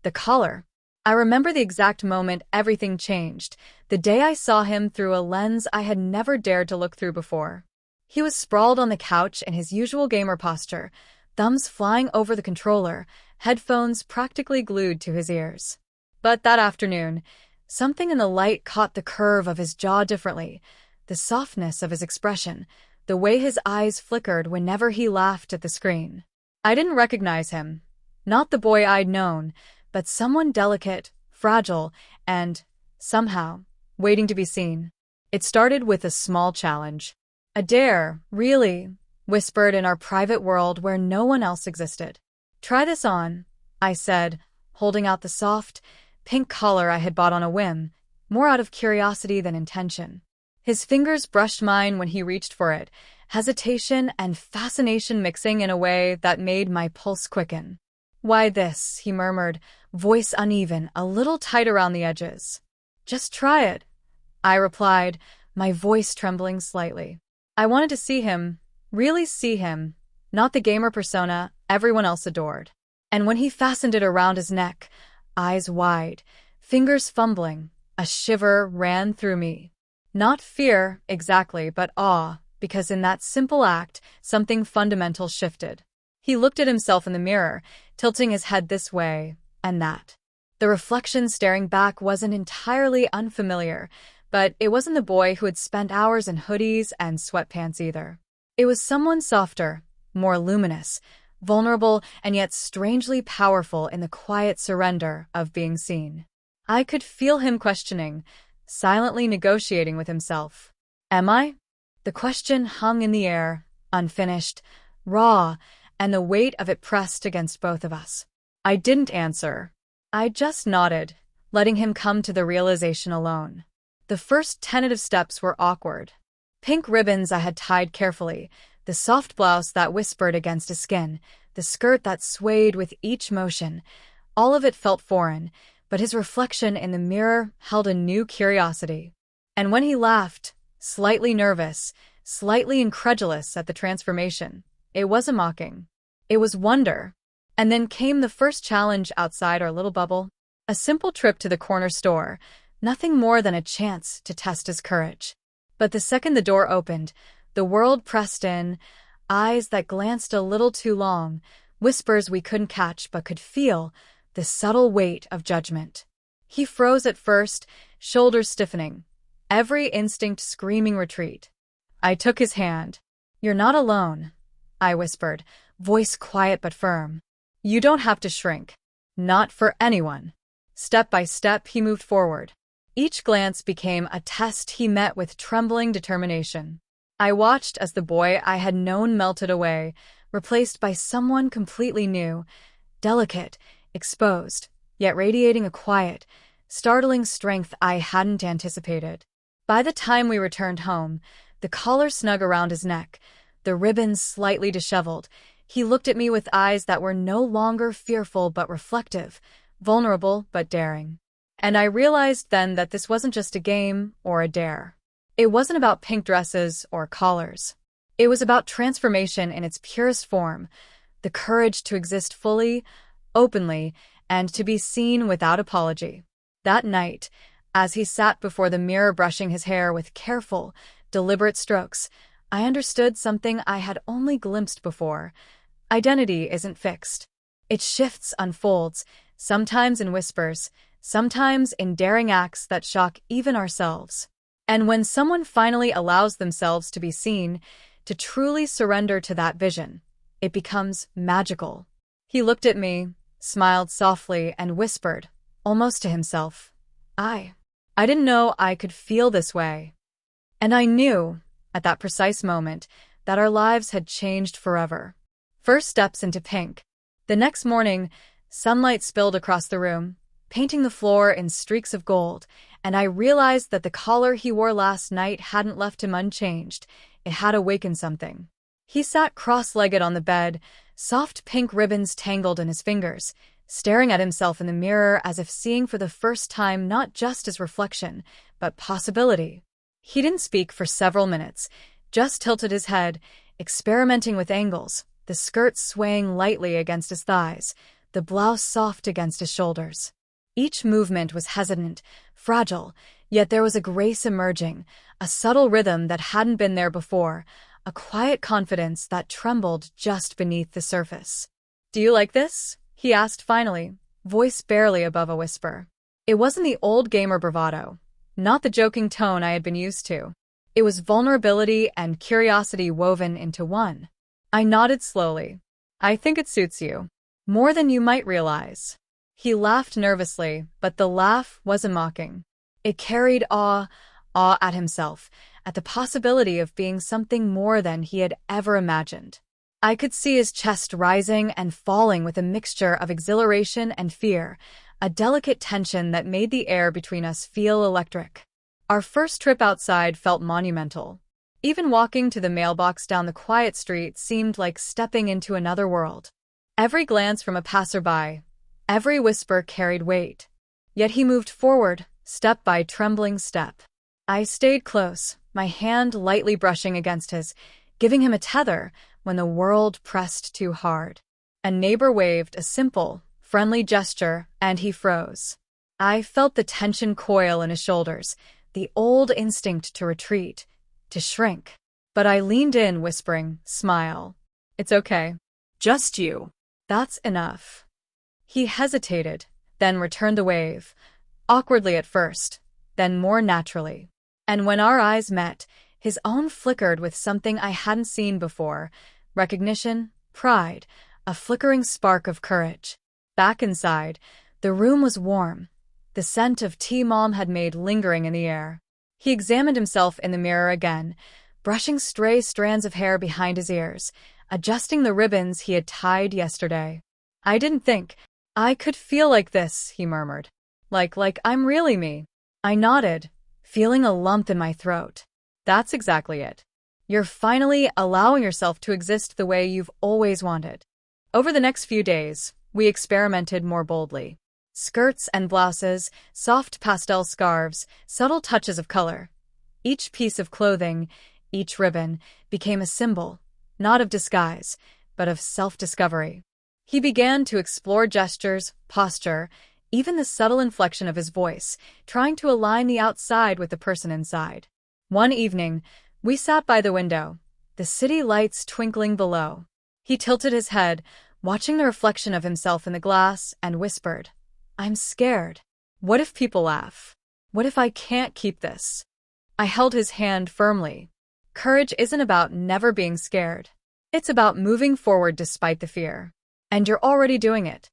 The collar. I remember the exact moment everything changed, the day I saw him through a lens I had never dared to look through before. He was sprawled on the couch in his usual gamer posture, thumbs flying over the controller, headphones practically glued to his ears. But that afternoon, something in the light caught the curve of his jaw differently, the softness of his expression, the way his eyes flickered whenever he laughed at the screen. I didn't recognize him. Not the boy I'd known, but someone delicate, fragile, and, somehow, waiting to be seen. It started with a small challenge. A dare, really, whispered in our private world where no one else existed. Try this on, I said, holding out the soft, pink collar I had bought on a whim, more out of curiosity than intention. His fingers brushed mine when he reached for it, hesitation and fascination mixing in a way that made my pulse quicken. Why this, he murmured, voice uneven, a little tight around the edges. Just try it, I replied, my voice trembling slightly. I wanted to see him, really see him, not the gamer persona everyone else adored. And when he fastened it around his neck, eyes wide, fingers fumbling, a shiver ran through me. Not fear, exactly, but awe, because in that simple act, something fundamental shifted. He looked at himself in the mirror, tilting his head this way and that. The reflection staring back wasn't entirely unfamiliar, but it wasn't the boy who had spent hours in hoodies and sweatpants either. It was someone softer, more luminous, vulnerable, and yet strangely powerful in the quiet surrender of being seen. I could feel him questioning, silently negotiating with himself. Am I? The question hung in the air, unfinished, raw, and the weight of it pressed against both of us. I didn't answer. I just nodded, letting him come to the realization alone. The first tentative steps were awkward. Pink ribbons I had tied carefully, the soft blouse that whispered against his skin, the skirt that swayed with each motion. All of it felt foreign, but his reflection in the mirror held a new curiosity. And when he laughed, slightly nervous, slightly incredulous at the transformation, it wasn't mocking. It was wonder. And then came the first challenge outside our little bubble. A simple trip to the corner store, nothing more than a chance to test his courage. But the second the door opened, the world pressed in, eyes that glanced a little too long, whispers we couldn't catch but could feel, the subtle weight of judgment. He froze at first, shoulders stiffening, every instinct screaming retreat. I took his hand. You're not alone, I whispered, voice quiet but firm. You don't have to shrink. Not for anyone. Step by step, he moved forward. Each glance became a test he met with trembling determination. I watched as the boy I had known melted away, replaced by someone completely new, delicate, exposed, yet radiating a quiet, startling strength I hadn't anticipated. By the time we returned home, the collar snug around his neck, the ribbons slightly disheveled, he looked at me with eyes that were no longer fearful but reflective, vulnerable but daring. And I realized then that this wasn't just a game or a dare. It wasn't about pink dresses or collars. It was about transformation in its purest form, the courage to exist fully, openly, and to be seen without apology. That night, as he sat before the mirror brushing his hair with careful, deliberate strokes, I understood something I had only glimpsed before. Identity isn't fixed. It shifts, unfolds, sometimes in whispers, sometimes in daring acts that shock even ourselves. And when someone finally allows themselves to be seen, to truly surrender to that vision, it becomes magical. He looked at me, smiled softly, and whispered, almost to himself, I didn't know I could feel this way. And I knew, at that precise moment, that our lives had changed forever. First steps into pink. The next morning, sunlight spilled across the room, painting the floor in streaks of gold, and I realized that the collar he wore last night hadn't left him unchanged. It had awakened something. He sat cross-legged on the bed, soft pink ribbons tangled in his fingers, staring at himself in the mirror as if seeing for the first time not just his reflection, but possibility. He didn't speak for several minutes, just tilted his head, experimenting with angles, the skirt swaying lightly against his thighs, the blouse soft against his shoulders. Each movement was hesitant, fragile, yet there was a grace emerging, a subtle rhythm that hadn't been there before, a quiet confidence that trembled just beneath the surface. "Do you like this?" he asked finally, voice barely above a whisper. It wasn't the old gamer bravado, not the joking tone I had been used to. It was vulnerability and curiosity woven into one. I nodded slowly. "I think it suits you. More than you might realize." He laughed nervously, but the laugh wasn't mocking. It carried awe at himself, at the possibility of being something more than he had ever imagined. I could see his chest rising and falling with a mixture of exhilaration and fear, a delicate tension that made the air between us feel electric. Our first trip outside felt monumental. Even walking to the mailbox down the quiet street seemed like stepping into another world. Every glance from a passerby, every whisper carried weight. Yet he moved forward, step by trembling step. I stayed close, my hand lightly brushing against his, giving him a tether when the world pressed too hard. A neighbor waved a simple, friendly gesture, and he froze. I felt the tension coil in his shoulders, the old instinct to retreat, to shrink. But I leaned in, whispering, "Smile. It's okay. Just you. That's enough." He hesitated, then returned the wave, awkwardly at first, then more naturally. And when our eyes met, his own flickered with something I hadn't seen before: recognition, pride, a flickering spark of courage. Back inside, the room was warm, the scent of tea Mom had made lingering in the air. He examined himself in the mirror again, brushing stray strands of hair behind his ears, adjusting the ribbons he had tied yesterday. "I didn't think I could feel like this," he murmured. Like I'm really me." I nodded, feeling a lump in my throat. "That's exactly it. You're finally allowing yourself to exist the way you've always wanted." Over the next few days, we experimented more boldly. Skirts and blouses, soft pastel scarves, subtle touches of color. Each piece of clothing, each ribbon, became a symbol, not of disguise, but of self-discovery. He began to explore gestures, posture, even the subtle inflection of his voice, trying to align the outside with the person inside. One evening, we sat by the window, the city lights twinkling below. He tilted his head, watching the reflection of himself in the glass, and whispered, "I'm scared. What if people laugh? What if I can't keep this?" I held his hand firmly. Courage isn't about never being scared. It's about moving forward despite the fear. And you're already doing it.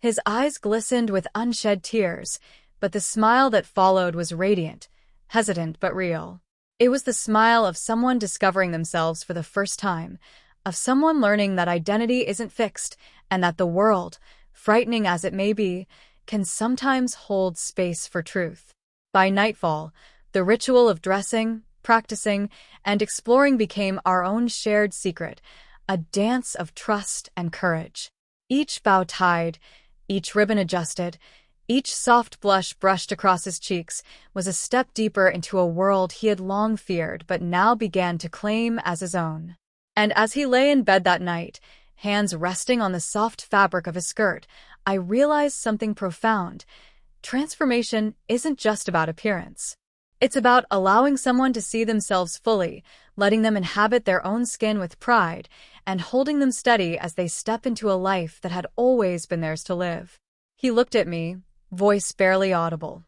His eyes glistened with unshed tears, but the smile that followed was radiant, hesitant but real. It was the smile of someone discovering themselves for the first time, of someone learning that identity isn't fixed and that the world, frightening as it may be, can sometimes hold space for truth. By nightfall, the ritual of dressing, practicing, and exploring became our own shared secret, a dance of trust and courage. Each bow tied, each ribbon adjusted, each soft blush brushed across his cheeks was a step deeper into a world he had long feared but now began to claim as his own. And as he lay in bed that night, hands resting on the soft fabric of his skirt, I realized something profound. Transformation isn't just about appearance. It's about allowing someone to see themselves fully, letting them inhabit their own skin with pride, and holding them steady as they step into a life that had always been theirs to live. He looked at me, voice barely audible.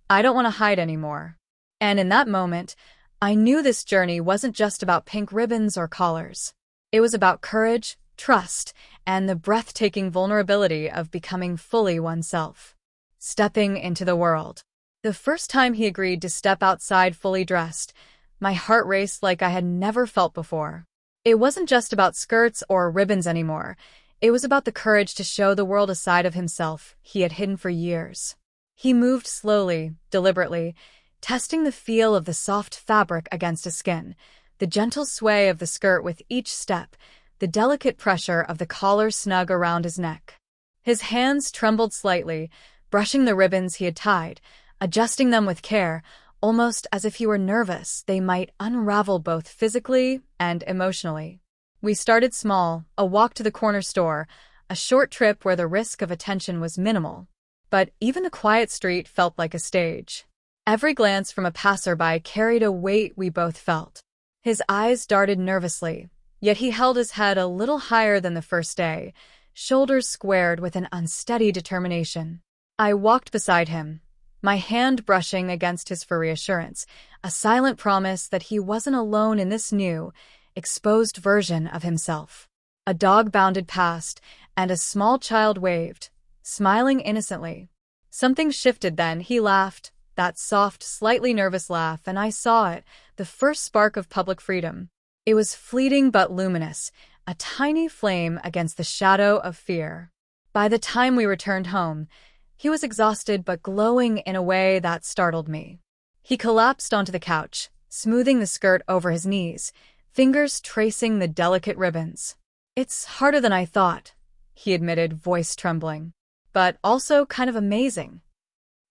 "I don't want to hide anymore." And in that moment, I knew this journey wasn't just about pink ribbons or collars. It was about courage, trust, and the breathtaking vulnerability of becoming fully oneself. Stepping into the world. The first time he agreed to step outside fully dressed, my heart raced like I had never felt before. It wasn't just about skirts or ribbons anymore. It was about the courage to show the world a side of himself he had hidden for years. He moved slowly, deliberately, testing the feel of the soft fabric against his skin, the gentle sway of the skirt with each step, the delicate pressure of the collar snug around his neck. His hands trembled slightly, brushing the ribbons he had tied, adjusting them with care, almost as if he were nervous they might unravel both physically and emotionally. We started small, a walk to the corner store, a short trip where the risk of attention was minimal. But even the quiet street felt like a stage. Every glance from a passerby carried a weight we both felt. His eyes darted nervously, yet he held his head a little higher than the first day, shoulders squared with an unsteady determination. I walked beside him, my hand brushing against his for reassurance, a silent promise that he wasn't alone in this new, exposed version of himself. A dog bounded past, and a small child waved, smiling innocently. Something shifted then. He laughed, that soft, slightly nervous laugh, and I saw it, the first spark of public freedom. It was fleeting but luminous, a tiny flame against the shadow of fear. By the time we returned home, he was exhausted but glowing in a way that startled me. He collapsed onto the couch, smoothing the skirt over his knees, fingers tracing the delicate ribbons. "It's harder than I thought," he admitted, voice trembling. "But also kind of amazing."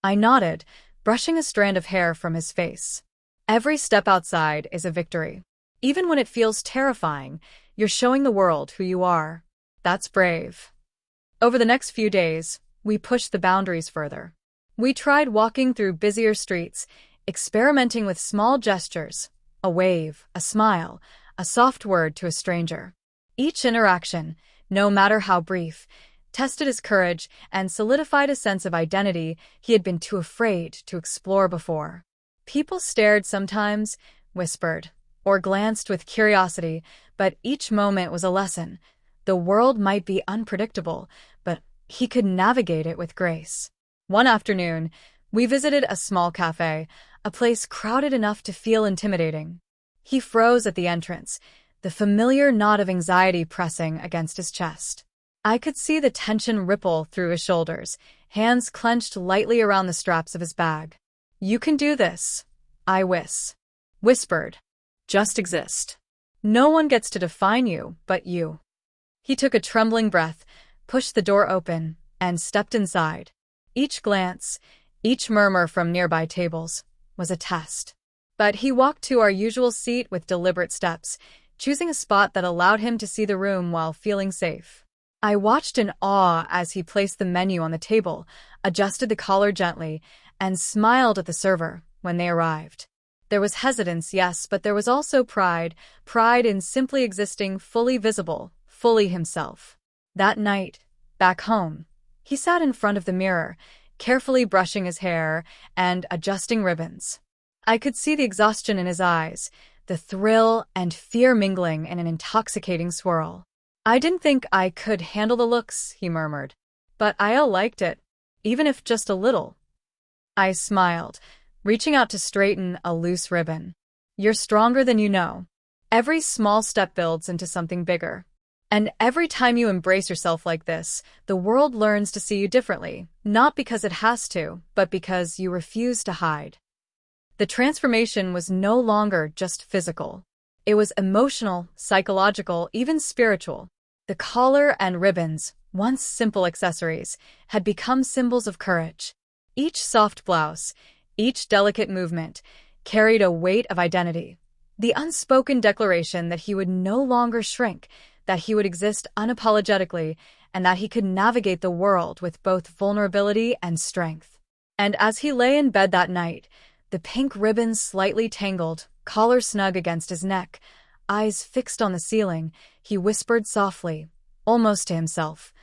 I nodded, brushing a strand of hair from his face. Every step outside is a victory. Even when it feels terrifying, you're showing the world who you are. That's brave. Over the next few days, we pushed the boundaries further. We tried walking through busier streets, experimenting with small gestures, a wave, a smile, a soft word to a stranger. Each interaction, no matter how brief, tested his courage and solidified a sense of identity he had been too afraid to explore before. People stared sometimes, whispered, or glanced with curiosity, but each moment was a lesson. The world might be unpredictable, but he could navigate it with grace. One afternoon, we visited a small cafe, a place crowded enough to feel intimidating. He froze at the entrance, the familiar knot of anxiety pressing against his chest. I could see the tension ripple through his shoulders, hands clenched lightly around the straps of his bag. "You can do this," I whispered. "Just exist. No one gets to define you but you." He took a trembling breath, pushed the door open, and stepped inside. Each glance, each murmur from nearby tables, was a test. But he walked to our usual seat with deliberate steps, choosing a spot that allowed him to see the room while feeling safe. I watched in awe as he placed the menu on the table, adjusted the collar gently, and smiled at the server when they arrived. There was hesitance, yes, but there was also pride in simply existing fully visible, fully himself. That night, back home, he sat in front of the mirror, carefully brushing his hair and adjusting ribbons. I could see the exhaustion in his eyes, the thrill and fear mingling in an intoxicating swirl. "I didn't think I could handle the looks," he murmured. "But I liked it, even if just a little." I smiled, reaching out to straighten a loose ribbon. "You're stronger than you know. Every small step builds into something bigger. And every time you embrace yourself like this, the world learns to see you differently, not because it has to, but because you refuse to hide." The transformation was no longer just physical. It was emotional, psychological, even spiritual. The collar and ribbons, once simple accessories, had become symbols of courage. Each soft blouse, each delicate movement, carried a weight of identity. The unspoken declaration that he would no longer shrink, that he would exist unapologetically, and that he could navigate the world with both vulnerability and strength. And as he lay in bed that night, the pink ribbons slightly tangled, collar snug against his neck, eyes fixed on the ceiling, he whispered softly, almost to himself,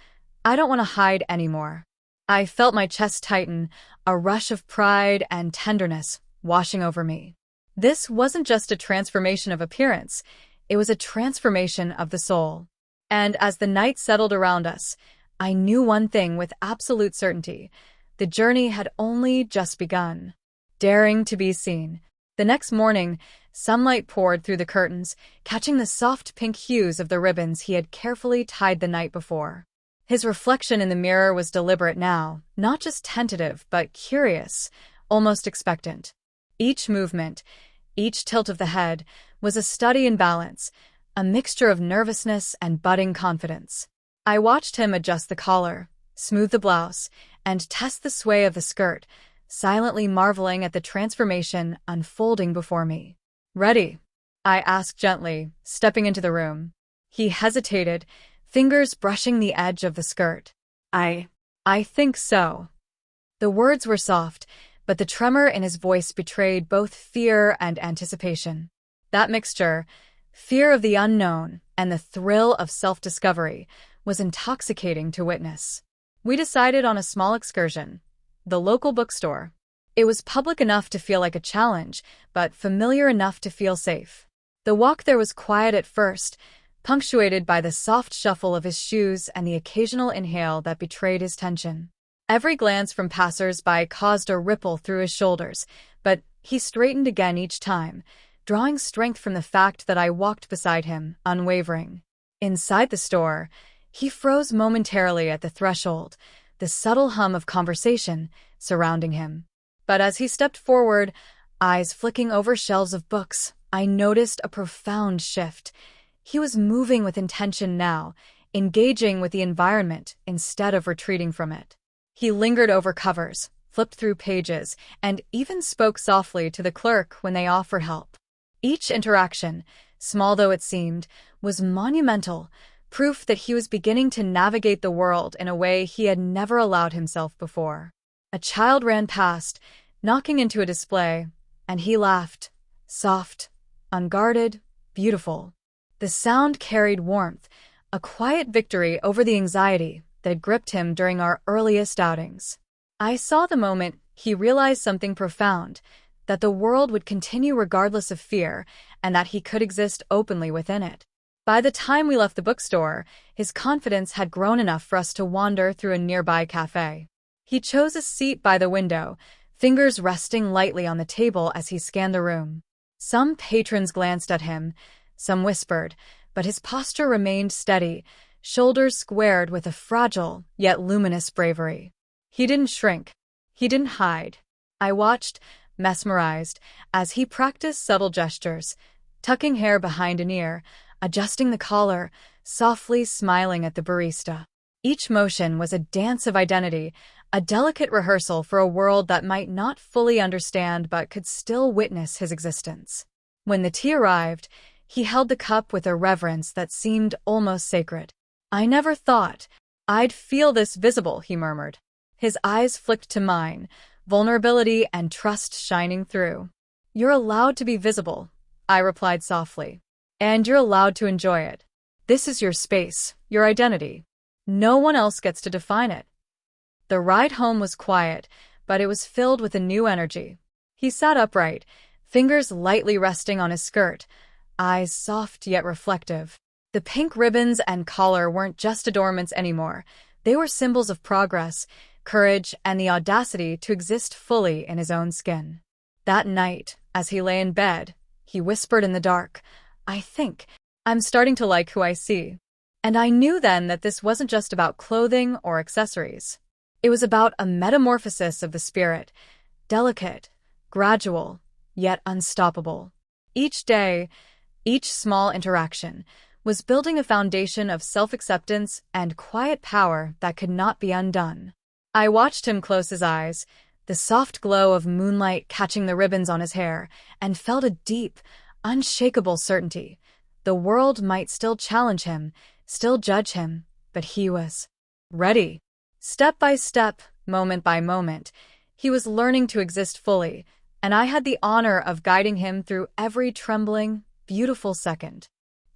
"I don't want to hide anymore." I felt my chest tighten, a rush of pride and tenderness washing over me. This wasn't just a transformation of appearance, it was a transformation of the soul. And as the night settled around us, I knew one thing with absolute certainty: the journey had only just begun. Daring to be seen. The next morning, sunlight poured through the curtains, catching the soft pink hues of the ribbons he had carefully tied the night before. His reflection in the mirror was deliberate now, not just tentative, but curious, almost expectant. Each movement, each tilt of the head, was a study in balance, a mixture of nervousness and budding confidence. I watched him adjust the collar, smooth the blouse, and test the sway of the skirt, silently marveling at the transformation unfolding before me. "Ready?" I asked gently, stepping into the room. He hesitated, fingers brushing the edge of the skirt. I think so. The words were soft, but the tremor in his voice betrayed both fear and anticipation. That mixture, fear of the unknown and the thrill of self-discovery, was intoxicating to witness. We decided on a small excursion, the local bookstore. It was public enough to feel like a challenge, but familiar enough to feel safe. The walk there was quiet at first, punctuated by the soft shuffle of his shoes and the occasional inhale that betrayed his tension. Every glance from passers-by caused a ripple through his shoulders, but he straightened again each time, drawing strength from the fact that I walked beside him, unwavering. Inside the store, he froze momentarily at the threshold, the subtle hum of conversation surrounding him. But as he stepped forward, eyes flicking over shelves of books, I noticed a profound shift. He was moving with intention now, engaging with the environment instead of retreating from it. He lingered over covers, flipped through pages, and even spoke softly to the clerk when they offered help. Each interaction, small though it seemed, was monumental, proof that he was beginning to navigate the world in a way he had never allowed himself before. A child ran past, knocking into a display, and he laughed, soft, unguarded, beautiful. The sound carried warmth, a quiet victory over the anxiety that gripped him during our earliest outings. I saw the moment he realized something profound, that the world would continue regardless of fear, and that he could exist openly within it. By the time we left the bookstore, his confidence had grown enough for us to wander through a nearby cafe. He chose a seat by the window, fingers resting lightly on the table as he scanned the room. Some patrons glanced at him, some whispered, but his posture remained steady, shoulders squared with a fragile yet luminous bravery. He didn't shrink. He didn't hide. I watched, mesmerized, as he practiced subtle gestures, tucking hair behind an ear, adjusting the collar, softly smiling at the barista. Each motion was a dance of identity, a delicate rehearsal for a world that might not fully understand but could still witness his existence. When the tea arrived, he held the cup with a reverence that seemed almost sacred. "I never thought I'd feel this visible," he murmured. His eyes flicked to mine, vulnerability and trust shining through. "You're allowed to be visible," I replied softly. "And you're allowed to enjoy it. This is your space, your identity. No one else gets to define it." The ride home was quiet, but it was filled with a new energy. He sat upright, fingers lightly resting on his skirt, eyes soft yet reflective. The pink ribbons and collar weren't just adornments anymore. They were symbols of progress, courage, and the audacity to exist fully in his own skin. That night, as he lay in bed, he whispered in the dark, "I think I'm starting to like who I see." And I knew then that this wasn't just about clothing or accessories. It was about a metamorphosis of the spirit, delicate, gradual, yet unstoppable. Each day, each small interaction, was building a foundation of self-acceptance and quiet power that could not be undone. I watched him close his eyes, the soft glow of moonlight catching the ribbons on his hair, and felt a deep, unshakable certainty. The world might still challenge him, still judge him, but he was ready. Step by step, moment by moment, he was learning to exist fully, and I had the honor of guiding him through every trembling, beautiful second.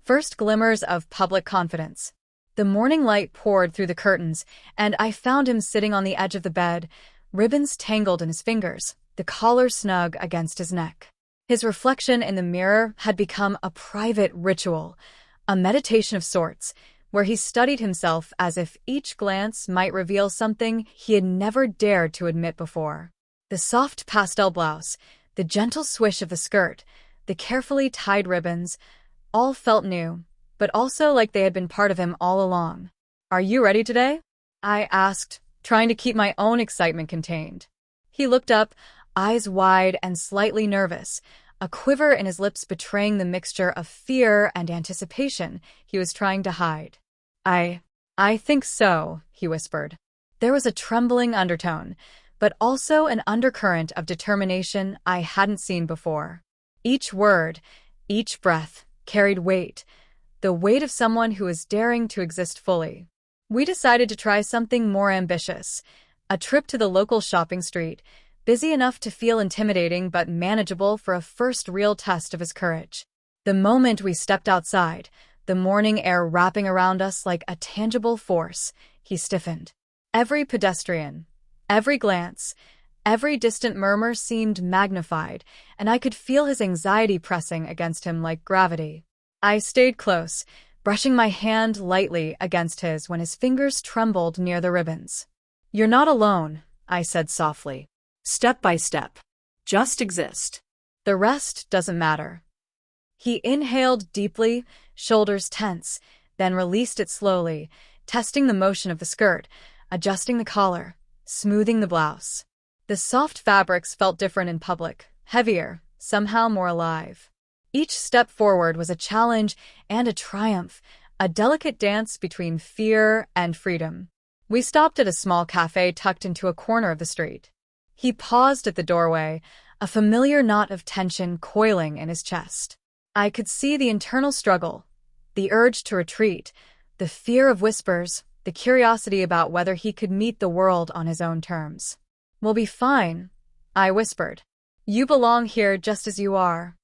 First glimmers of public confidence. The morning light poured through the curtains, and I found him sitting on the edge of the bed, ribbons tangled in his fingers, the collar snug against his neck. His reflection in the mirror had become a private ritual, a meditation of sorts, where he studied himself as if each glance might reveal something he had never dared to admit before. The soft pastel blouse, the gentle swish of the skirt, the carefully tied ribbons, all felt new, but also like they had been part of him all along. "Are you ready today?" I asked, trying to keep my own excitement contained. He looked up, eyes wide and slightly nervous, a quiver in his lips betraying the mixture of fear and anticipation he was trying to hide. I think so," he whispered. There was a trembling undertone, but also an undercurrent of determination I hadn't seen before. Each word, each breath, carried weight, the weight of someone who is daring to exist fully. We decided to try something more ambitious, a trip to the local shopping street, busy enough to feel intimidating but manageable for a first real test of his courage. The moment we stepped outside, the morning air wrapping around us like a tangible force, he stiffened. Every pedestrian, every glance, every distant murmur seemed magnified, and I could feel his anxiety pressing against him like gravity. I stayed close, brushing my hand lightly against his when his fingers trembled near the ribbons. "You're not alone," I said softly. "Step by step. Just exist. The rest doesn't matter." He inhaled deeply, shoulders tense, then released it slowly, testing the motion of the skirt, adjusting the collar, smoothing the blouse. The soft fabrics felt different in public, heavier, somehow more alive. Each step forward was a challenge and a triumph, a delicate dance between fear and freedom. We stopped at a small cafe tucked into a corner of the street. He paused at the doorway, a familiar knot of tension coiling in his chest. I could see the internal struggle, the urge to retreat, the fear of whispers, the curiosity about whether he could meet the world on his own terms. "We'll be fine," I whispered. "You belong here just as you are."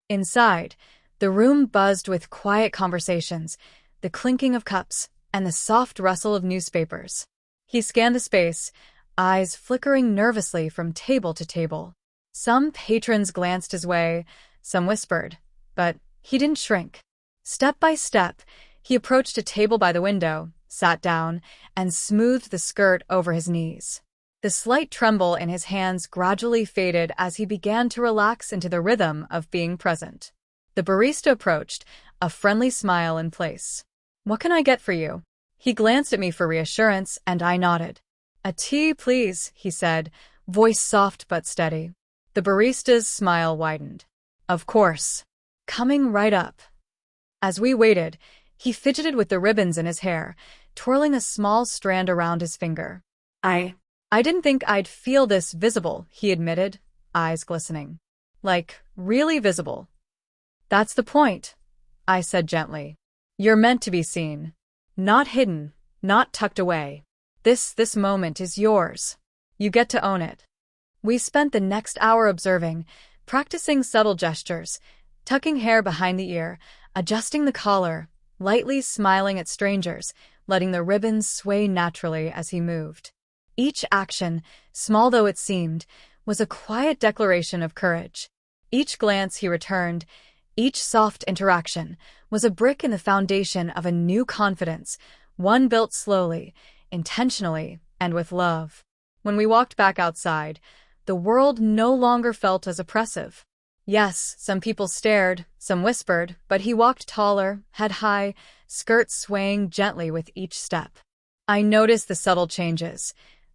Inside, the room buzzed with quiet conversations, the clinking of cups, and the soft rustle of newspapers. He scanned the space, eyes flickering nervously from table to table. Some patrons glanced his way, some whispered, but he didn't shrink. Step by step, he approached a table by the window, sat down, and smoothed the skirt over his knees. The slight tremble in his hands gradually faded as he began to relax into the rhythm of being present. The barista approached, a friendly smile in place. "What can I get for you?" He glanced at me for reassurance, and I nodded. "A tea, please," he said, voice soft but steady. The barista's smile widened. "Of course. Coming right up." As we waited, he fidgeted with the ribbons in his hair, twirling a small strand around his finger. I didn't think I'd feel this visible," he admitted, eyes glistening. "Like, really visible." "That's the point," I said gently. "You're meant to be seen. Not hidden, not tucked away. This moment is yours. You get to own it." We spent the next hour observing, practicing subtle gestures, tucking hair behind the ear, adjusting the collar, lightly smiling at strangers, letting the ribbons sway naturally as he moved. Each action, small though it seemed, was a quiet declaration of courage. Each glance he returned, each soft interaction, was a brick in the foundation of a new confidence, one built slowly, intentionally, and with love. When we walked back outside, the world no longer felt as oppressive. Yes, some people stared, some whispered, but he walked taller, head high, skirts swaying gently with each step. I noticed the subtle changes.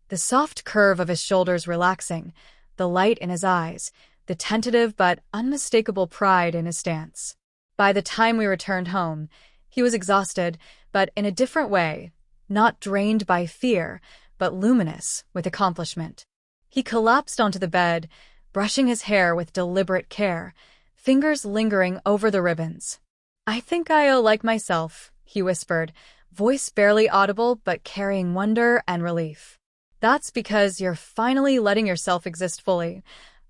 The soft curve of his shoulders relaxing, the light in his eyes, the tentative but unmistakable pride in his stance. By the time we returned home, he was exhausted, but in a different way, not drained by fear, but luminous with accomplishment. He collapsed onto the bed, brushing his hair with deliberate care, fingers lingering over the ribbons. "I think I'll like myself," he whispered, voice barely audible but carrying wonder and relief. "That's because you're finally letting yourself exist fully,"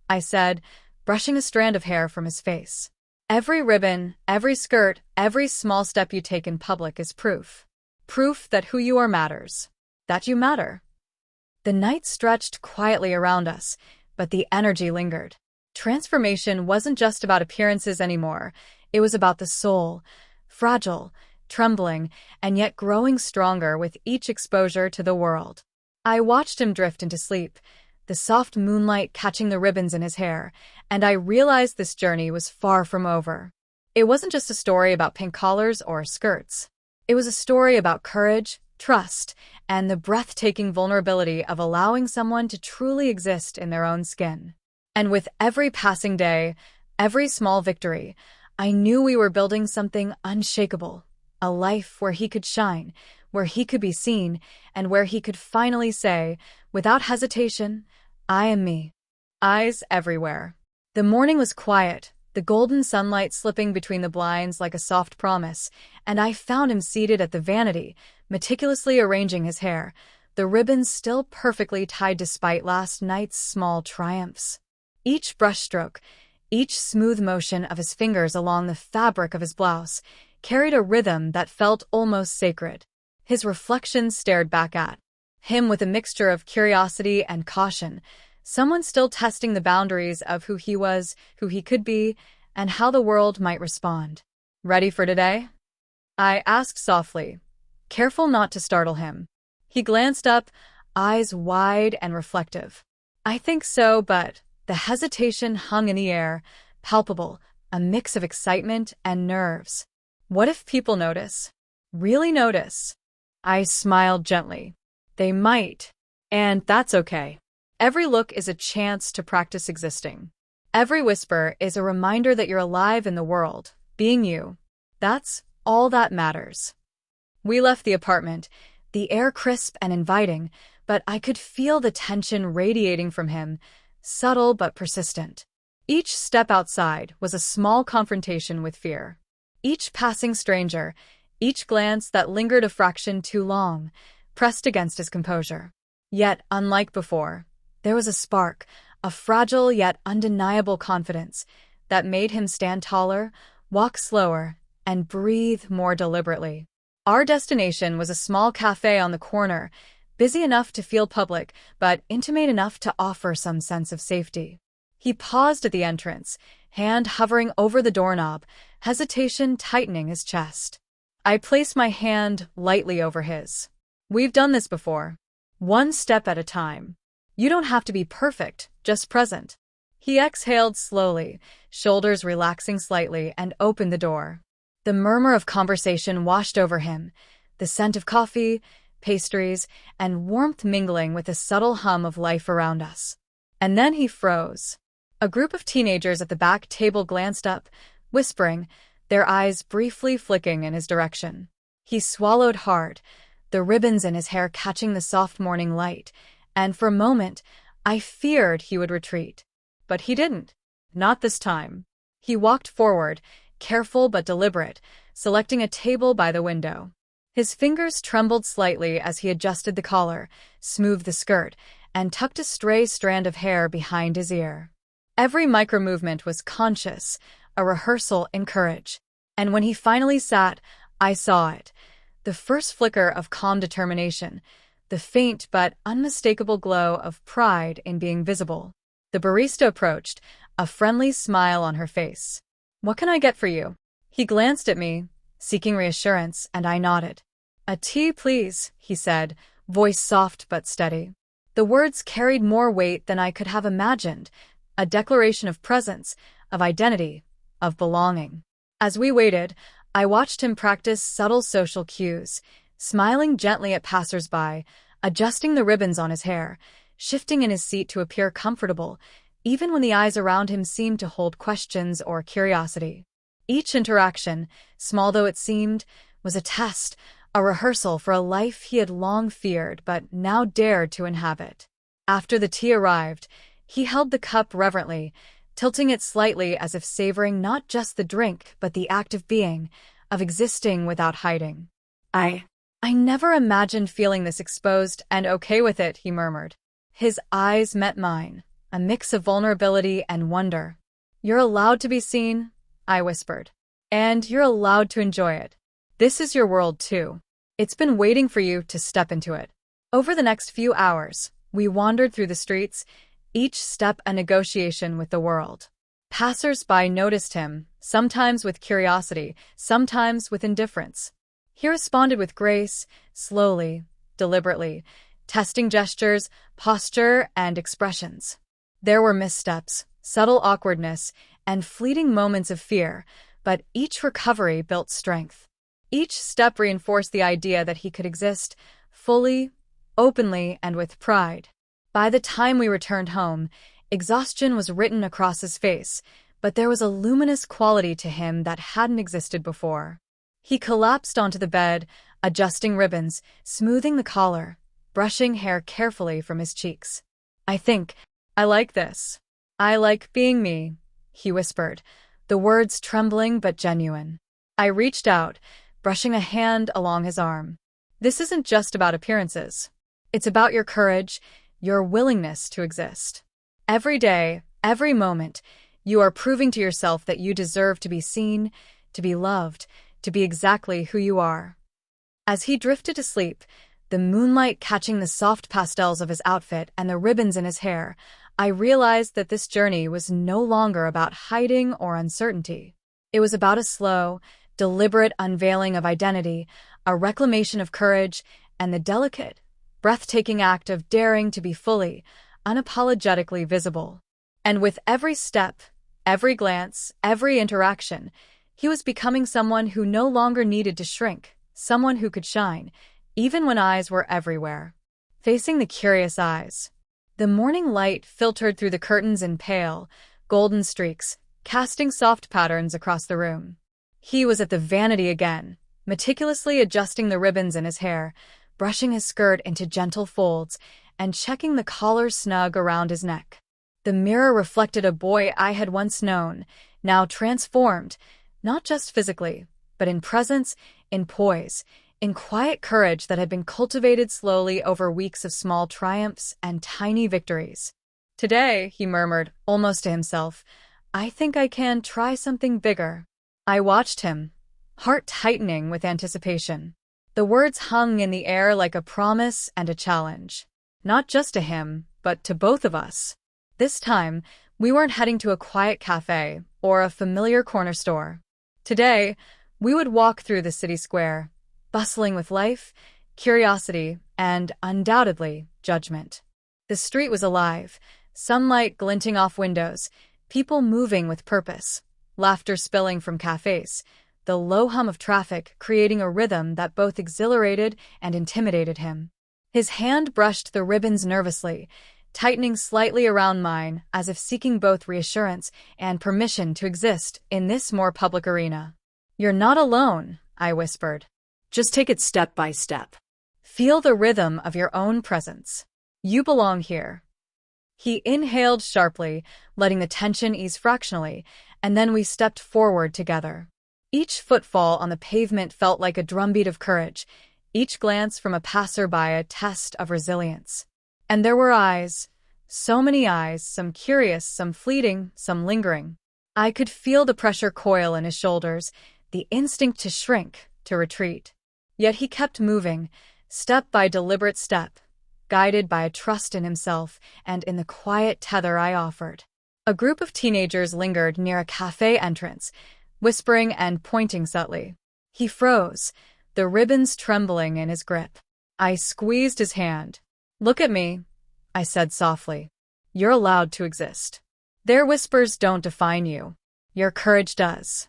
I said, brushing a strand of hair from his face. "Every ribbon, every skirt, every small step you take in public is proof. Proof that who you are matters. That you matter." The night stretched quietly around us, but the energy lingered. Transformation wasn't just about appearances anymore. It was about the soul, fragile, trembling, and yet growing stronger with each exposure to the world. I watched him drift into sleep, the soft moonlight catching the ribbons in his hair, and I realized this journey was far from over. It wasn't just a story about pink collars or skirts. It was a story about courage, trust, and the breathtaking vulnerability of allowing someone to truly exist in their own skin. And with every passing day, every small victory, I knew we were building something unshakable, a life where he could shine, where he could be seen, and where he could finally say, without hesitation, "I am me." Eyes everywhere. The morning was quiet, the golden sunlight slipping between the blinds like a soft promise, and I found him seated at the vanity, meticulously arranging his hair, the ribbons still perfectly tied despite last night's small triumphs. Each brushstroke, each smooth motion of his fingers along the fabric of his blouse, carried a rhythm that felt almost sacred. His reflection stared back at him with a mixture of curiosity and caution, someone still testing the boundaries of who he was, who he could be, and how the world might respond. "Ready for today?" I asked softly, careful not to startle him. He glanced up, eyes wide and reflective. "I think so, but..." The hesitation hung in the air, palpable, a mix of excitement and nerves. "What if people notice? Really notice?" I smiled gently. "They might. And that's okay. Every look is a chance to practice existing. Every whisper is a reminder that you're alive in the world, being you. That's all that matters." We left the apartment, the air crisp and inviting, but I could feel the tension radiating from him, subtle but persistent. Each step outside was a small confrontation with fear. Each passing stranger, each glance that lingered a fraction too long, pressed against his composure. Yet, unlike before, there was a spark, a fragile yet undeniable confidence, that made him stand taller, walk slower, and breathe more deliberately. Our destination was a small cafe on the corner, busy enough to feel public, but intimate enough to offer some sense of safety. He paused at the entrance, hand hovering over the doorknob, hesitation tightening his chest. I placed my hand lightly over his. "We've done this before. One step at a time. You don't have to be perfect, just present." He exhaled slowly, shoulders relaxing slightly, and opened the door. The murmur of conversation washed over him, the scent of coffee, pastries, and warmth mingling with the subtle hum of life around us. And then he froze. A group of teenagers at the back table glanced up, whispering, their eyes briefly flicking in his direction. He swallowed hard, the ribbons in his hair catching the soft morning light, and for a moment, I feared he would retreat. But he didn't. Not this time. He walked forward, careful but deliberate, selecting a table by the window. His fingers trembled slightly as he adjusted the collar, smoothed the skirt, and tucked a stray strand of hair behind his ear. Every micro-movement was conscious, a rehearsal in courage. And when he finally sat, I saw it. The first flicker of calm determination, the faint but unmistakable glow of pride in being visible. The barista approached, a friendly smile on her face. "What can I get for you?" He glanced at me, seeking reassurance, and I nodded. "A tea, please," he said, voice soft but steady. The words carried more weight than I could have imagined, a declaration of presence, of identity, of belonging. As we waited, I watched him practice subtle social cues, smiling gently at passers-by, adjusting the ribbons on his hair, shifting in his seat to appear comfortable, even when the eyes around him seemed to hold questions or curiosity. Each interaction, small though it seemed, was a test, a rehearsal for a life he had long feared but now dared to inhabit. After the tea arrived, he held the cup reverently, tilting it slightly as if savoring not just the drink but the act of being, of existing without hiding. I never imagined feeling this exposed and okay with it," he murmured. His eyes met mine, a mix of vulnerability and wonder. "You're allowed to be seen," I whispered. "And you're allowed to enjoy it. This is your world, too. It's been waiting for you to step into it." Over the next few hours, we wandered through the streets, each step a negotiation with the world. Passers-by noticed him, sometimes with curiosity, sometimes with indifference. He responded with grace, slowly, deliberately, testing gestures, posture, and expressions. There were missteps, subtle awkwardness, and fleeting moments of fear, but each recovery built strength. Each step reinforced the idea that he could exist, fully, openly, and with pride. By the time we returned home, exhaustion was written across his face, but there was a luminous quality to him that hadn't existed before. He collapsed onto the bed, adjusting ribbons, smoothing the collar, brushing hair carefully from his cheeks. "I think I like this. I like being me," he whispered, the words trembling but genuine. I reached out, brushing a hand along his arm. This isn't just about appearances. It's about your courage, your willingness to exist. Every day, every moment, you are proving to yourself that you deserve to be seen, to be loved, to be exactly who you are. As he drifted to sleep, the moonlight catching the soft pastels of his outfit and the ribbons in his hair, I realized that this journey was no longer about hiding or uncertainty. It was about a slow, deliberate unveiling of identity, a reclamation of courage, and the delicate, breathtaking act of daring to be fully, unapologetically visible. And with every step, every glance, every interaction, he was becoming someone who no longer needed to shrink, someone who could shine, even when eyes were everywhere. Facing the curious eyes. The morning light filtered through the curtains in pale, golden streaks, casting soft patterns across the room. He was at the vanity again, meticulously adjusting the ribbons in his hair, brushing his skirt into gentle folds, and checking the collar snug around his neck. The mirror reflected a boy I had once known, now transformed, not just physically, but in presence, in poise, in quiet courage that had been cultivated slowly over weeks of small triumphs and tiny victories. Today, he murmured, almost to himself, I think I can try something bigger. I watched him, heart tightening with anticipation. The words hung in the air like a promise and a challenge. Not just to him, but to both of us. This time, we weren't heading to a quiet cafe or a familiar corner store. Today, we would walk through the city square, bustling with life, curiosity, and, undoubtedly, judgment. The street was alive, sunlight glinting off windows, people moving with purpose, laughter spilling from cafes, the low hum of traffic creating a rhythm that both exhilarated and intimidated him. His hand brushed the ribbons nervously, tightening slightly around mine as if seeking both reassurance and permission to exist in this more public arena. You're not alone, I whispered. Just take it step by step. Feel the rhythm of your own presence. You belong here. He inhaled sharply, letting the tension ease fractionally, and then we stepped forward together. Each footfall on the pavement felt like a drumbeat of courage, each glance from a passerby a test of resilience. And there were eyes, so many eyes, some curious, some fleeting, some lingering. I could feel the pressure coil in his shoulders, the instinct to shrink, to retreat. Yet he kept moving, step by deliberate step, guided by a trust in himself and in the quiet tether I offered. A group of teenagers lingered near a cafe entrance, whispering and pointing subtly. He froze, the ribbons trembling in his grip. I squeezed his hand. Look at me, I said softly. You're allowed to exist. Their whispers don't define you. Your courage does.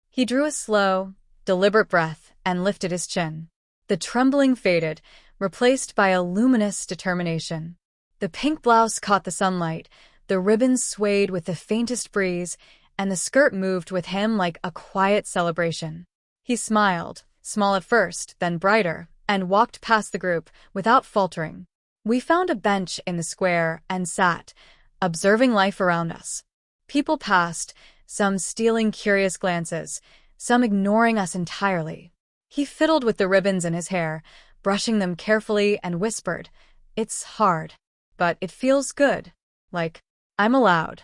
He drew a slow, deliberate breath and lifted his chin. The trembling faded, replaced by a luminous determination. The pink blouse caught the sunlight, the ribbons swayed with the faintest breeze, and the skirt moved with him like a quiet celebration. He smiled, small at first, then brighter, and walked past the group without faltering. We found a bench in the square and sat, observing life around us. People passed, some stealing curious glances, some ignoring us entirely. He fiddled with the ribbons in his hair, brushing them carefully, and whispered, It's hard, but it feels good. Like, I'm allowed.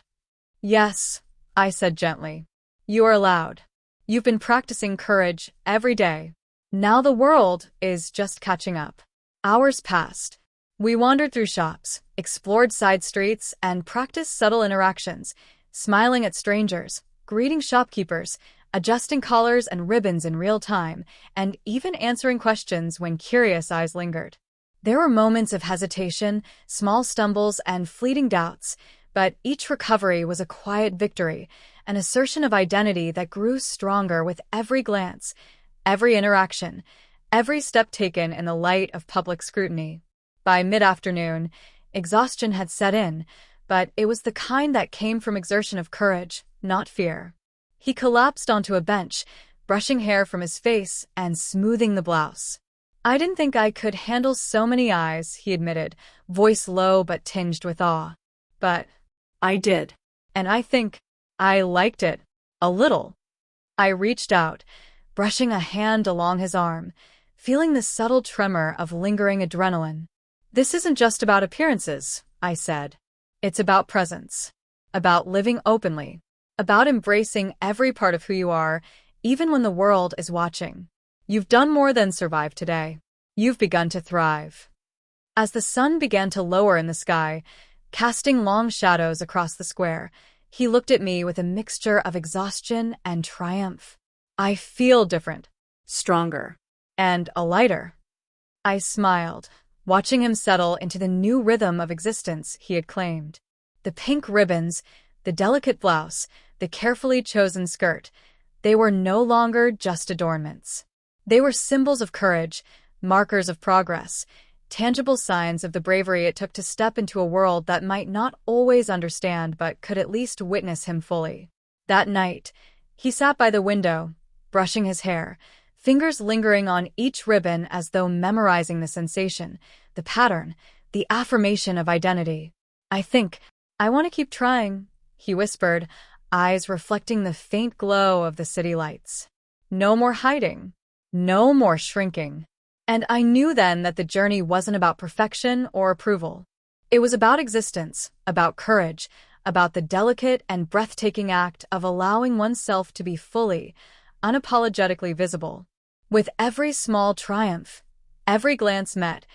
Yes, I said gently. You are allowed. You've been practicing courage every day. Now the world is just catching up. Hours passed. We wandered through shops, explored side streets, and practiced subtle interactions, smiling at strangers, greeting shopkeepers, adjusting collars and ribbons in real time, and even answering questions when curious eyes lingered. There were moments of hesitation, small stumbles, and fleeting doubts, but each recovery was a quiet victory, an assertion of identity that grew stronger with every glance, every interaction, every step taken in the light of public scrutiny. By mid-afternoon, exhaustion had set in, but it was the kind that came from exertion of courage, not fear. He collapsed onto a bench, brushing hair from his face and smoothing the blouse. I didn't think I could handle so many eyes, he admitted, voice low but tinged with awe. But I did. And I think I liked it. A little. I reached out, brushing a hand along his arm, feeling the subtle tremor of lingering adrenaline. This isn't just about appearances, I said. It's about presence. About living openly. About embracing every part of who you are, even when the world is watching. You've done more than survive today. You've begun to thrive. As the sun began to lower in the sky, casting long shadows across the square, he looked at me with a mixture of exhaustion and triumph. I feel different. Stronger. And a lighter. I smiled, watching him settle into the new rhythm of existence he had claimed. The pink ribbons, the delicate blouse, the carefully chosen skirt, they were no longer just adornments. They were symbols of courage, markers of progress, tangible signs of the bravery it took to step into a world that might not always understand but could at least witness him fully. That night, he sat by the window, brushing his hair, fingers lingering on each ribbon as though memorizing the sensation, the pattern, the affirmation of identity. I want to keep trying, he whispered, eyes reflecting the faint glow of the city lights. No more hiding. No more shrinking. And I knew then that the journey wasn't about perfection or approval. It was about existence, about courage, about the delicate and breathtaking act of allowing oneself to be fully, unapologetically visible. With every small triumph, every glance met,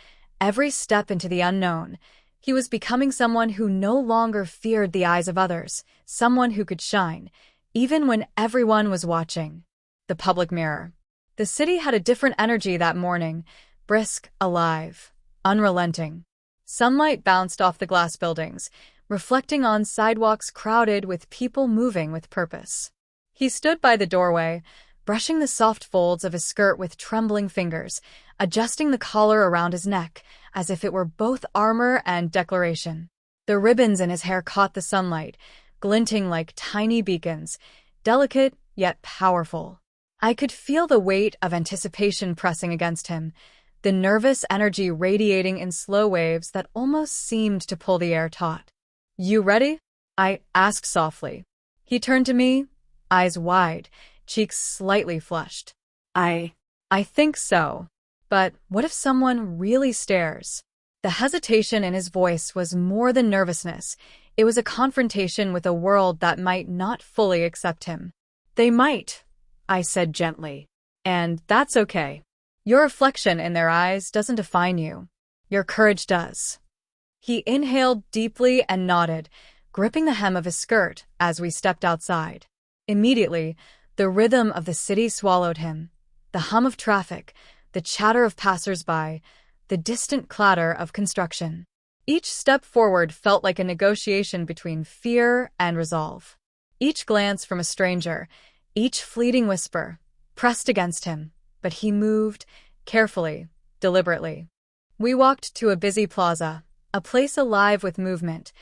every step into the unknown, he was becoming someone who no longer feared the eyes of others, someone who could shine, even when everyone was watching. The public mirror. The city had a different energy that morning, brisk, alive, unrelenting. Sunlight bounced off the glass buildings, reflecting on sidewalks crowded with people moving with purpose. He stood by the doorway, brushing the soft folds of his skirt with trembling fingers, adjusting the collar around his neck, as if it were both armor and declaration. The ribbons in his hair caught the sunlight, glinting like tiny beacons, delicate yet powerful. I could feel the weight of anticipation pressing against him, the nervous energy radiating in slow waves that almost seemed to pull the air taut. "You ready?" I asked softly. He turned to me, eyes wide, cheeks slightly flushed. I think so. But what if someone really stares? The hesitation in his voice was more than nervousness. It was a confrontation with a world that might not fully accept him. "They might," I said gently. "And that's okay. Your reflection in their eyes doesn't define you. Your courage does." He inhaled deeply and nodded, gripping the hem of his skirt as we stepped outside. Immediately, the rhythm of the city swallowed him. The hum of traffic, the chatter of passers-by, the distant clatter of construction. Each step forward felt like a negotiation between fear and resolve. Each glance from a stranger, each fleeting whisper, pressed against him, but he moved, carefully, deliberately. We walked to a busy plaza, a place alive with movement,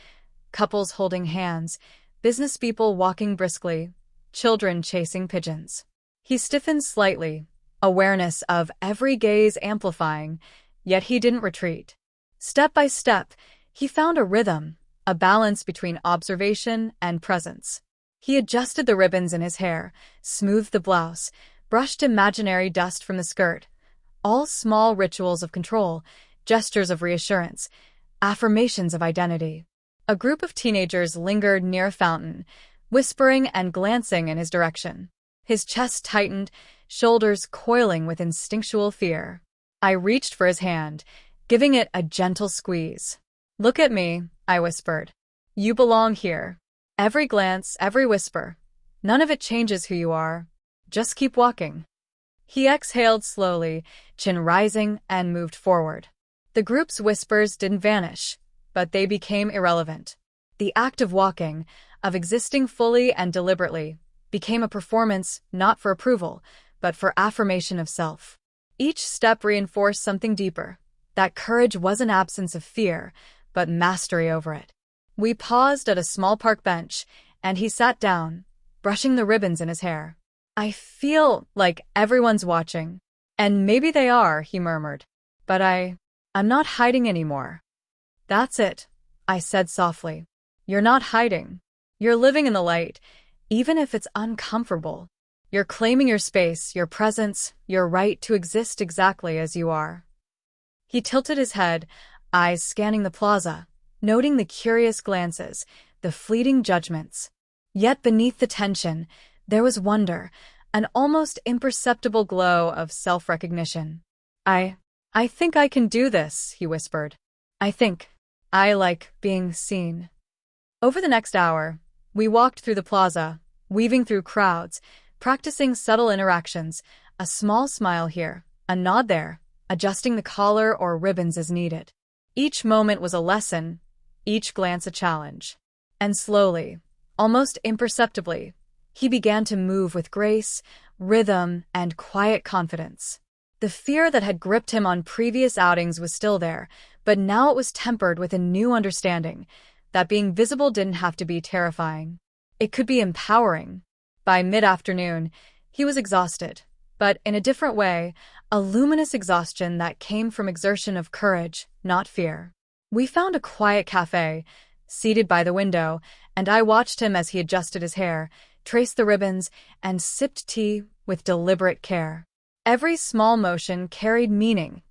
couples holding hands, business people walking briskly, children chasing pigeons. He stiffened slightly, awareness of every gaze amplifying, yet he didn't retreat. Step by step, he found a rhythm, a balance between observation and presence. He adjusted the ribbons in his hair, smoothed the blouse, brushed imaginary dust from the skirt. All small rituals of control, gestures of reassurance, affirmations of identity. A group of teenagers lingered near a fountain, whispering and glancing in his direction. His chest tightened, shoulders coiling with instinctual fear. I reached for his hand, giving it a gentle squeeze. "Look at me," I whispered. "You belong here. Every glance, every whisper. None of it changes who you are. Just keep walking." He exhaled slowly, chin rising, and moved forward. The group's whispers didn't vanish, but they became irrelevant. The act of walking, of existing fully and deliberately, became a performance not for approval, but for affirmation of self. Each step reinforced something deeper, that courage wasn't absence of fear, but mastery over it. We paused at a small park bench, and he sat down, brushing the ribbons in his hair. "I feel like everyone's watching." "And maybe they are," he murmured. "But I'm not hiding anymore." "That's it," I said softly. "You're not hiding. You're living in the light, even if it's uncomfortable. You're claiming your space, your presence, your right to exist exactly as you are. He tilted his head, eyes scanning the plaza, noting the curious glances, the fleeting judgments. Yet beneath the tension, there was wonder, an almost imperceptible glow of self-recognition. I think I can do this, he whispered. I like being seen. Over the next hour, we walked through the plaza, weaving through crowds, practicing subtle interactions, a small smile here, a nod there, adjusting the collar or ribbons as needed. Each moment was a lesson, each glance a challenge. And slowly, almost imperceptibly, he began to move with grace, rhythm, and quiet confidence. The fear that had gripped him on previous outings was still there, but now it was tempered with a new understanding that being visible didn't have to be terrifying. It could be empowering. By mid-afternoon, he was exhausted, but in a different way, a luminous exhaustion that came from exertion of courage, not fear. We found a quiet cafe, seated by the window, and I watched him as he adjusted his hair, traced the ribbons, and sipped tea with deliberate care. Every small motion carried meaning,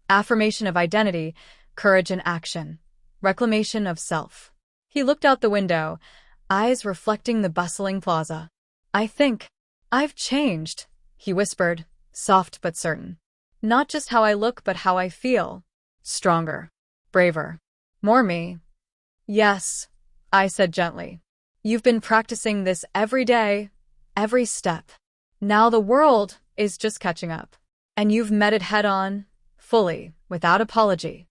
affirmation of identity, courage in action, reclamation of self. He looked out the window, eyes reflecting the bustling plaza. I think I've changed, he whispered, soft but certain. Not just how I look, but how I feel. Stronger, braver, more me. Yes, I said gently. You've been practicing this every day, every step. Now the world is just catching up. And you've met it head-on, fully, without apology.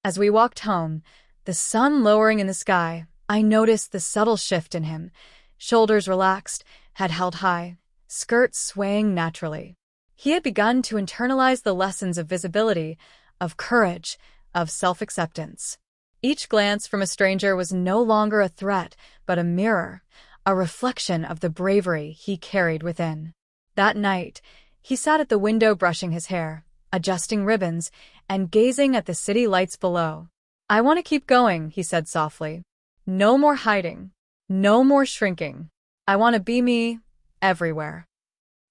As we walked home, the sun lowering in the sky, I noticed the subtle shift in him. Shoulders relaxed, head held high, skirt swaying naturally. He had begun to internalize the lessons of visibility, of courage, of self-acceptance. Each glance from a stranger was no longer a threat, but a mirror, a reflection of the bravery he carried within. That night, he sat at the window brushing his hair, adjusting ribbons, and gazing at the city lights below. I want to keep going, he said softly. No more hiding. No more shrinking. I want to be me, everywhere.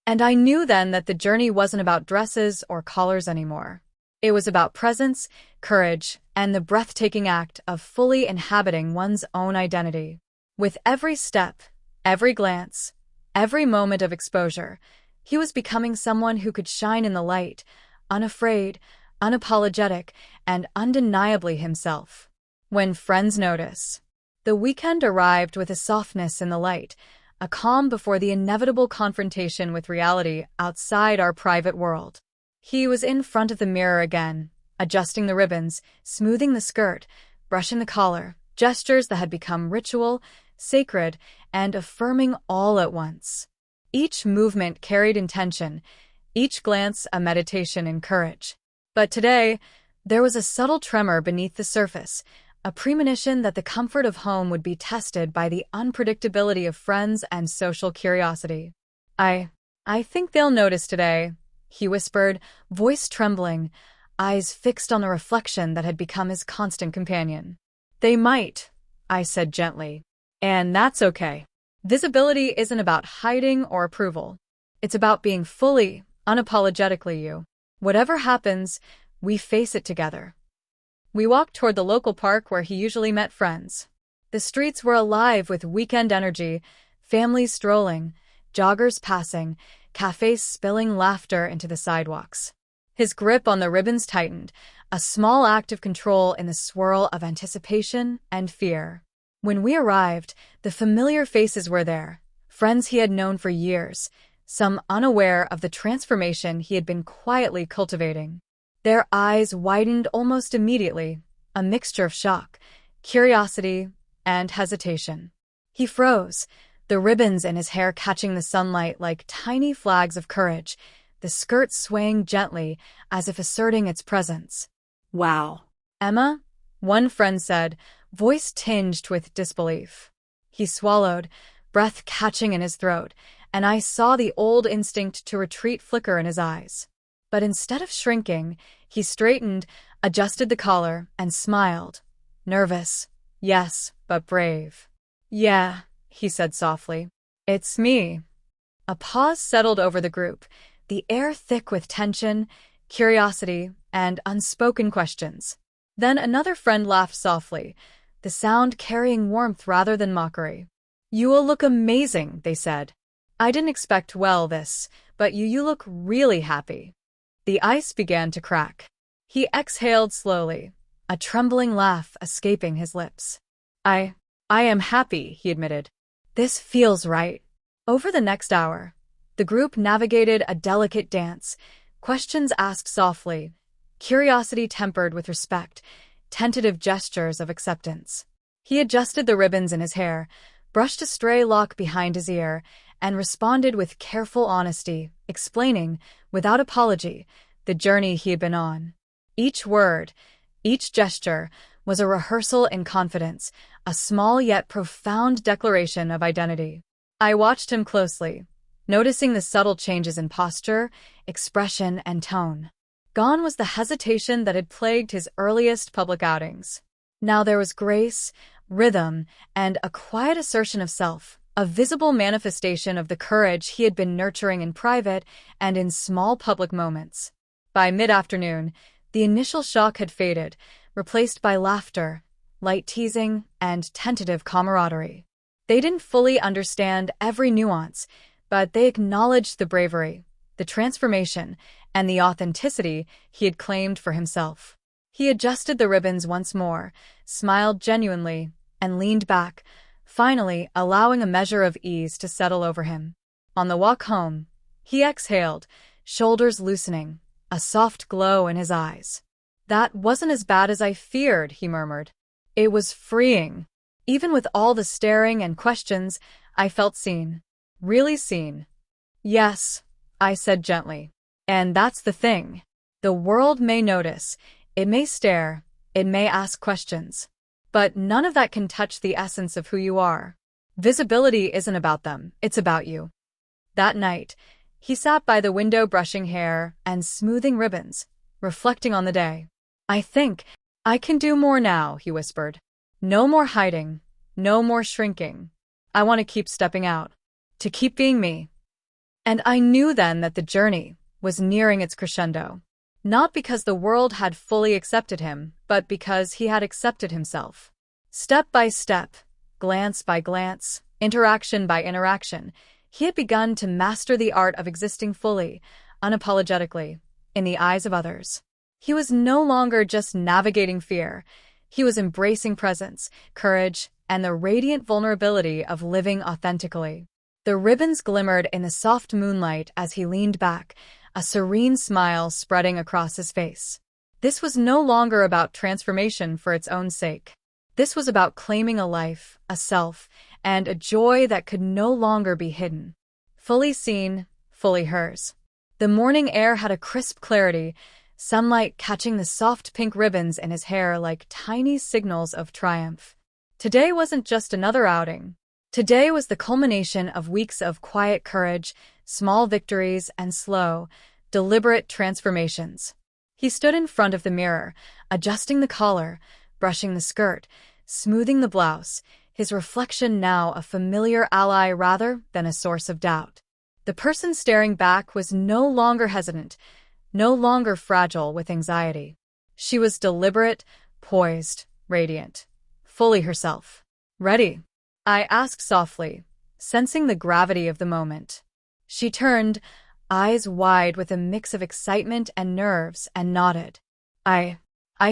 And I knew then that the journey wasn't about dresses or collars anymore. It was about presence, courage, and the breathtaking act of fully inhabiting one's own identity. With every step, every glance, every moment of exposure, he was becoming someone who could shine in the light, unafraid, unapologetic, and undeniably himself. When friends notice. The weekend arrived with a softness in the light, a calm before the inevitable confrontation with reality outside our private world. He was in front of the mirror again, adjusting the ribbons, smoothing the skirt, brushing the collar, gestures that had become ritual, sacred, and affirming all at once. Each movement carried intention, each glance a meditation in courage. But today, there was a subtle tremor beneath the surface, a premonition that the comfort of home would be tested by the unpredictability of friends and social curiosity. I think they'll notice today, he whispered, voice trembling, eyes fixed on the reflection that had become his constant companion. They might, I said gently. And that's okay. Visibility isn't about hiding or approval. It's about being fully, unapologetically you. Whatever happens, we face it together. We walked toward the local park where he usually met friends. The streets were alive with weekend energy, families strolling, joggers passing, cafes spilling laughter into the sidewalks. His grip on the ribbons tightened, a small act of control in the swirl of anticipation and fear. When we arrived, the familiar faces were there, friends he had known for years, some unaware of the transformation he had been quietly cultivating. Their eyes widened almost immediately, a mixture of shock, curiosity, and hesitation. He froze, the ribbons in his hair catching the sunlight like tiny flags of courage, the skirt swaying gently as if asserting its presence. Wow. Emma, one friend said, voice tinged with disbelief. He swallowed, breath catching in his throat, and I saw the old instinct to retreat flicker in his eyes. But instead of shrinking, he straightened, adjusted the collar, and smiled. Nervous, yes, but brave. Yeah, he said softly. It's me. A pause settled over the group, the air thick with tension, curiosity, and unspoken questions. Then another friend laughed softly, the sound carrying warmth rather than mockery. You will look amazing, they said. I didn't expect this, but you look really happy. The ice began to crack. He exhaled slowly, a trembling laugh escaping his lips. I am happy, he admitted. This feels right. Over the next hour, the group navigated a delicate dance, questions asked softly, curiosity tempered with respect, tentative gestures of acceptance. He adjusted the ribbons in his hair, brushed a stray lock behind his ear, and responded with careful honesty, explaining, without apology, the journey he had been on. Each word, each gesture, was a rehearsal in confidence, a small yet profound declaration of identity. I watched him closely, noticing the subtle changes in posture, expression, and tone. Gone was the hesitation that had plagued his earliest public outings. Now there was grace, rhythm, and a quiet assertion of self, a visible manifestation of the courage he had been nurturing in private and in small public moments. By mid-afternoon, the initial shock had faded, replaced by laughter, light teasing, and tentative camaraderie. They didn't fully understand every nuance, but they acknowledged the bravery, the transformation, and the authenticity he had claimed for himself. He adjusted the ribbons once more, smiled genuinely, and leaned back, finally allowing a measure of ease to settle over him. On the walk home, he exhaled, shoulders loosening, a soft glow in his eyes. That wasn't as bad as I feared, he murmured. It was freeing. Even with all the staring and questions, I felt seen. Really seen. Yes, I said gently. And that's the thing. The world may notice, it may stare, it may ask questions. But none of that can touch the essence of who you are. Visibility isn't about them, it's about you. That night, he sat by the window brushing hair and smoothing ribbons, reflecting on the day. I think I can do more now, he whispered. No more hiding, no more shrinking. I want to keep stepping out, to keep being me. And I knew then that the journey was nearing its crescendo. Not because the world had fully accepted him, but because he had accepted himself. Step by step, glance by glance, interaction by interaction, he had begun to master the art of existing fully, unapologetically, in the eyes of others. He was no longer just navigating fear. He was embracing presence, courage, and the radiant vulnerability of living authentically. The ribbons glimmered in the soft moonlight as he leaned back, a serene smile spreading across his face. This was no longer about transformation for its own sake. This was about claiming a life, a self, and a joy that could no longer be hidden. Fully seen, fully hers. The morning air had a crisp clarity, sunlight catching the soft pink ribbons in his hair like tiny signals of triumph. Today wasn't just another outing. Today was the culmination of weeks of quiet courage, small victories, and slow, deliberate transformations. He stood in front of the mirror, adjusting the collar, brushing the skirt, smoothing the blouse, his reflection now a familiar ally rather than a source of doubt. The person staring back was no longer hesitant, no longer fragile with anxiety. She was deliberate, poised, radiant, fully herself. Ready? I asked softly, sensing the gravity of the moment. She turned, eyes wide with a mix of excitement and nerves, and nodded. I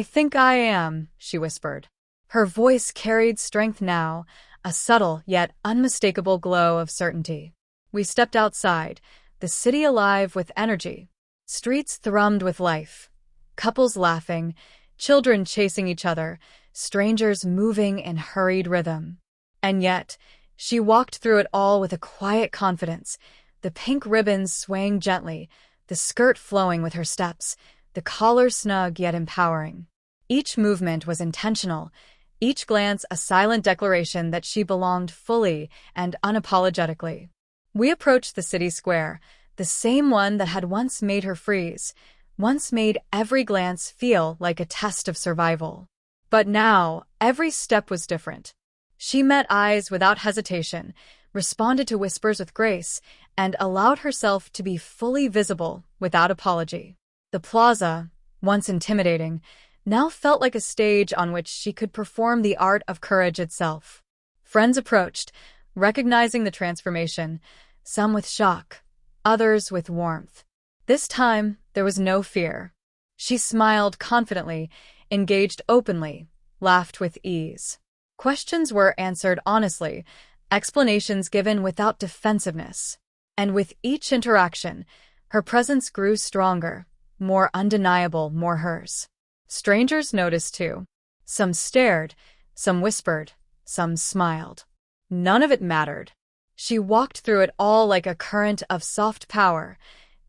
think I am, she whispered. Her voice carried strength now, a subtle yet unmistakable glow of certainty. We stepped outside, the city alive with energy. Streets thrummed with life. Couples laughing, children chasing each other, strangers moving in hurried rhythm. And yet, she walked through it all with a quiet confidence, the pink ribbons swaying gently, the skirt flowing with her steps, the collar snug yet empowering. Each movement was intentional, each glance a silent declaration that she belonged fully and unapologetically. We approached the city square, the same one that had once made her freeze, once made every glance feel like a test of survival. But now, every step was different. She met eyes without hesitation, responded to whispers with grace, and allowed herself to be fully visible without apology. The plaza, once intimidating, now felt like a stage on which she could perform the art of courage itself. Friends approached, recognizing the transformation, some with shock, others with warmth. This time, there was no fear. She smiled confidently, engaged openly, laughed with ease. Questions were answered honestly, explanations given without defensiveness. And with each interaction, her presence grew stronger, more undeniable, more hers. Strangers noticed too. Some stared, some whispered, some smiled. None of it mattered. She walked through it all like a current of soft power.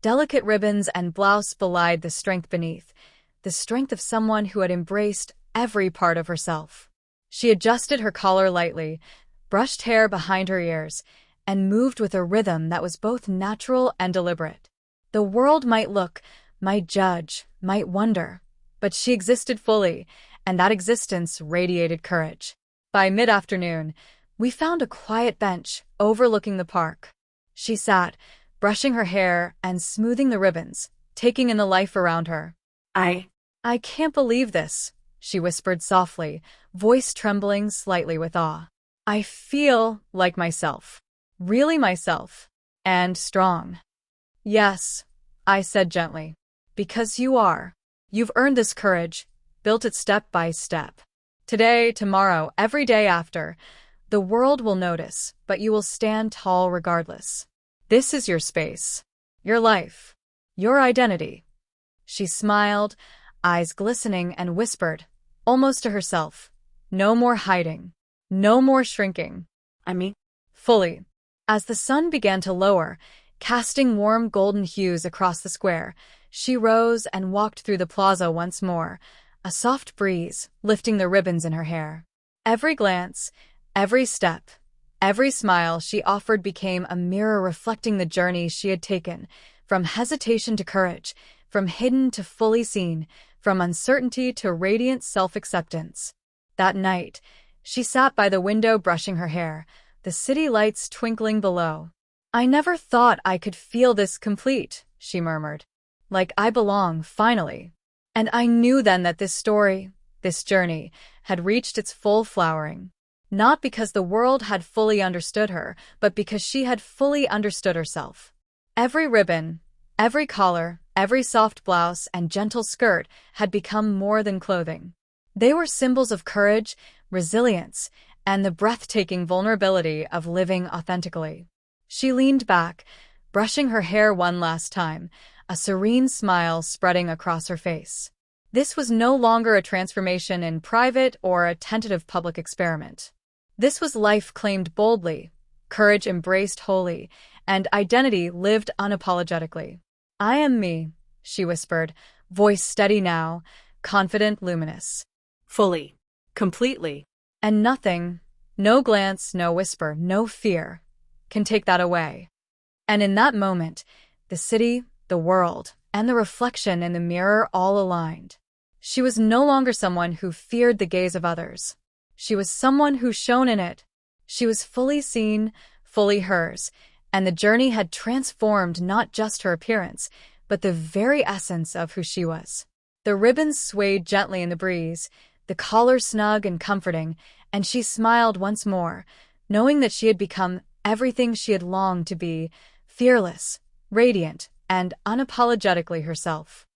Delicate ribbons and blouse belied the strength beneath, the strength of someone who had embraced every part of herself. She adjusted her collar lightly, brushed hair behind her ears, and moved with a rhythm that was both natural and deliberate. The world might look, might judge, might wonder, but she existed fully, and that existence radiated courage. By mid-afternoon, we found a quiet bench overlooking the park. She sat, brushing her hair and smoothing the ribbons, taking in the life around her. I can't believe this, she whispered softly, voice trembling slightly with awe. I feel like myself. Really myself. And strong. Yes, I said gently. Because you are. You've earned this courage, built it step by step. Today, tomorrow, every day after, the world will notice, but you will stand tall regardless. This is your space, your life, your identity. She smiled, eyes glistening, and whispered, almost to herself, no more hiding, no more shrinking. Fully. As the sun began to lower, casting warm golden hues across the square, she rose and walked through the plaza once more, a soft breeze lifting the ribbons in her hair. Every glance, every step, every smile she offered became a mirror reflecting the journey she had taken, from hesitation to courage, from hidden to fully seen, from uncertainty to radiant self-acceptance. That night, she sat by the window brushing her hair, the city lights twinkling below. I never thought I could feel this complete, she murmured. Like I belong, finally. And I knew then that this story, this journey, had reached its full flowering. Not because the world had fully understood her, but because she had fully understood herself. Every ribbon, every collar, every soft blouse and gentle skirt had become more than clothing. They were symbols of courage, resilience, and the breathtaking vulnerability of living authentically. She leaned back, brushing her hair one last time, a serene smile spreading across her face. This was no longer a transformation in private or a tentative public experiment. This was life claimed boldly, courage embraced wholly, and identity lived unapologetically. I am me, she whispered, voice steady now, confident, luminous. Fully. Completely. And nothing, no glance, no whisper, no fear, can take that away. And in that moment, the city, the world, and the reflection in the mirror all aligned. She was no longer someone who feared the gaze of others. She was someone who shone in it. She was fully seen, fully hers, and the journey had transformed not just her appearance, but the very essence of who she was. The ribbons swayed gently in the breeze, the collar snug and comforting, and she smiled once more, knowing that she had become everything she had longed to be, fearless, radiant, and unapologetically herself.